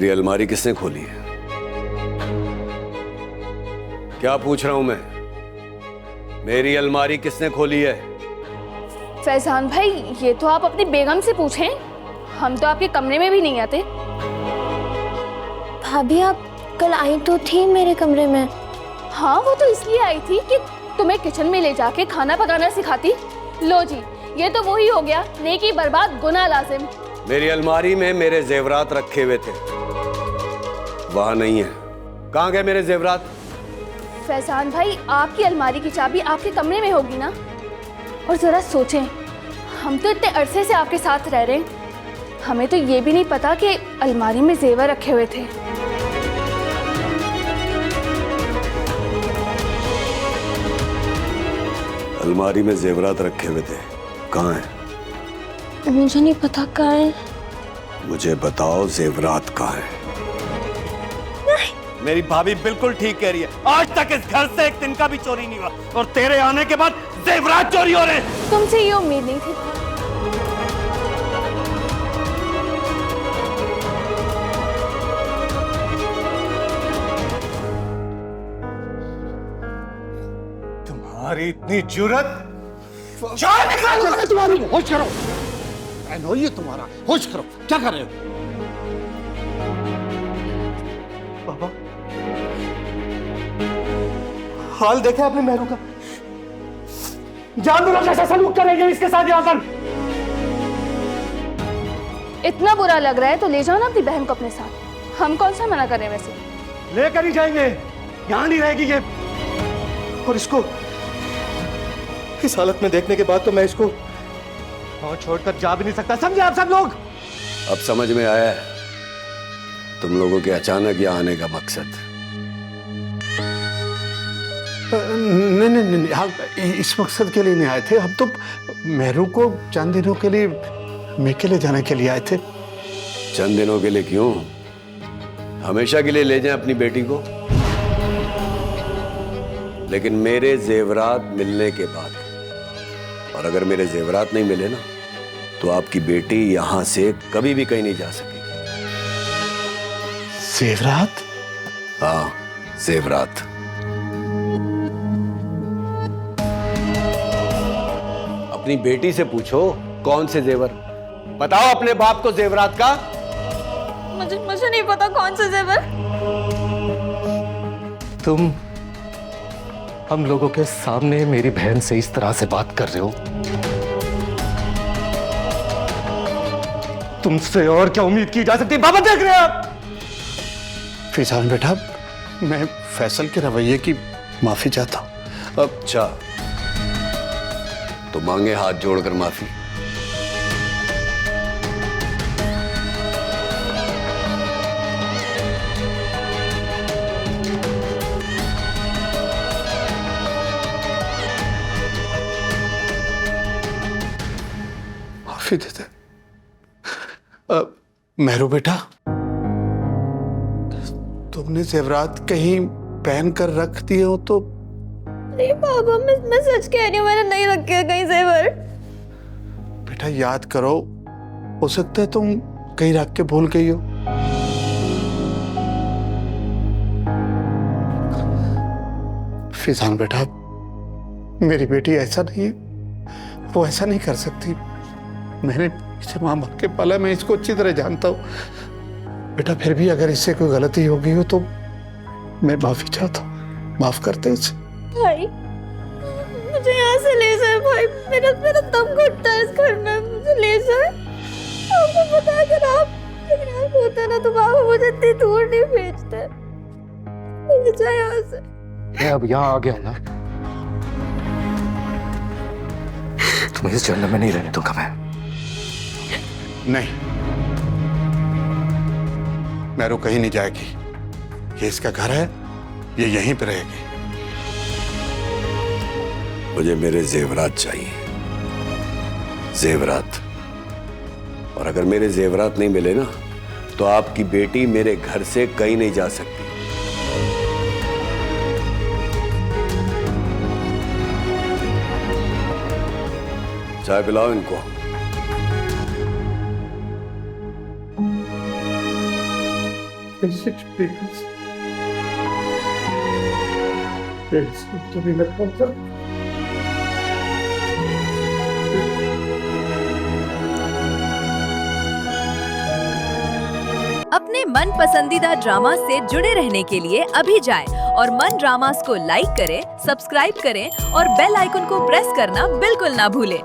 मेरी अलमारी किसने खोली है? क्या पूछ रहा हूं मैं? मेरी अलमारी किसने खोली है? फैजान भाई, ये तो आप अपनी बेगम से पूछें। हम तो आपके कमरे में भी नहीं आते। भाभी, आप कल आई तो थी मेरे कमरे में। हाँ, वो तो इसलिए आई थी कि तुम्हें किचन में ले जाके खाना पकाना सिखाती। लो जी, ये तो वही हो गया, नेकी बर्बाद गुनाह लाजिम। मेरी अलमारी में मेरे जेवरात रखे हुए थे, वहां नहीं है। कहाँ गए मेरे जेवरात? फैजान भाई, आपकी अलमारी की चाबी आपके कमरे में होगी ना। और जरा सोचें, हम तो इतने अरसे से आपके साथ रह रहे हैं, हमें तो ये भी नहीं पता कि अलमारी में जेवर रखे हुए थे। अलमारी में जेवरात रखे हुए थे, कहाँ है? मुझे नहीं पता कहाँ है। मुझे बताओ, जेवरात कहाँ है? मेरी भाभी बिल्कुल ठीक कह रही है। आज तक इस घर से एक दिन का भी चोरी नहीं हुआ, और तेरे आने के बाद जेवरात चोरी हो रहे हैं। तुमसे ये उम्मीद नहीं थी। तुम्हारी इतनी जुर्रत! तुम्हारी होश करो। ये तुम्हारा होश करो। क्या कर रहे हो? बाबा, हाल देखा आपने मेहरू का? जानवरों कैसा सलूक करेंगे इसके साथ यहाँ पर? इतना बुरा लग रहा है तो ले जाओ ना अपनी बहन को अपने साथ। हम कौन सा मना करें वैसे। लेकर ही जाएंगे, यहाँ नहीं रहेगी ये। और इसको इस हालत में देखने के बाद तो मैं इसको और छोड़कर जा भी नहीं सकता। समझे आप सब लोग? अब समझ में आया है तुम लोगों के अचानक यहाँ आने का मकसद। नहीं नहीं नहीं, हम इस मकसद के लिए नहीं आए थे। हम तो मेहरू को चंद दिनों के लिए मेके ले जाने के लिए आए थे। चंद दिनों के लिए क्यों? हमेशा के लिए ले जाएं अपनी बेटी को। लेकिन मेरे जेवरात मिलने के बाद, और अगर मेरे जेवरात नहीं मिले ना, तो आपकी बेटी यहां से कभी भी कहीं नहीं जा सकेगी। जेवरात? हाँ, जेवरात। अपनी बेटी से पूछो कौन से जेवर। बताओ अपने बाप को जेवरात का। मुझे नहीं पता कौन सा जेवर। तुम हम लोगों के सामने मेरी बहन से इस तरह से बात कर रहे हो? तुमसे और क्या उम्मीद की जा सकती है? बाबा देख रहे हैं आप? फैजान बेटा, मैं फैसल के रवैये की माफी चाहता हूँ। अच्छा, तो मांगे हाथ जोड़कर माफी। माफी देते। मेहरू बेटा, तुमने जेवरात कहीं पहन कर रख दिए हो तो? नहीं बाबा, मैं सच कह रही हूँ, मैंने नहीं रखे कहीं जेवर। बेटा याद करो, हो सकता है तुम कहीं रख के भूल गई हो। फैजान बेटा, मेरी बेटी ऐसा नहीं है, वो ऐसा नहीं कर सकती। मैंने इसे मां बन के पाला, मैं इसको अच्छी तरह जानता हूँ। बेटा फिर भी अगर इससे कोई गलती हो गई हो तो मैं माफी चाहता हूँ, माफ करते इसे। भाई, मुझे यहाँ से ले जाए भाई, मेरा दम घुटता है इस घर में, मुझे ले जाए। आपको पता है अगर आप होते ना तो बाबा मुझे इतनी दूर नहीं भेजते। ले जाए यहाँ से। मैं अब यहाँ आ गया हूं ना, तुम्हें इस जन्म में नहीं रहने दूंगा मैं। नहीं, मेहरू कहीं नहीं जाएगी। ये इसका घर है, ये यहीं पे रहेगी। मुझे मेरे जेवरात चाहिए, जेवरात। और अगर मेरे जेवरात नहीं मिले ना, तो आपकी बेटी मेरे घर से कहीं नहीं जा सकती। चाय पिलाओ इनको। प्लीज तो भी मत बोल। अपने मन पसंदीदा ड्रामा से जुड़े रहने के लिए अभी जाएं और मन ड्रामास को लाइक करें, सब्सक्राइब करें और बेल आइकन को प्रेस करना बिल्कुल ना भूलें।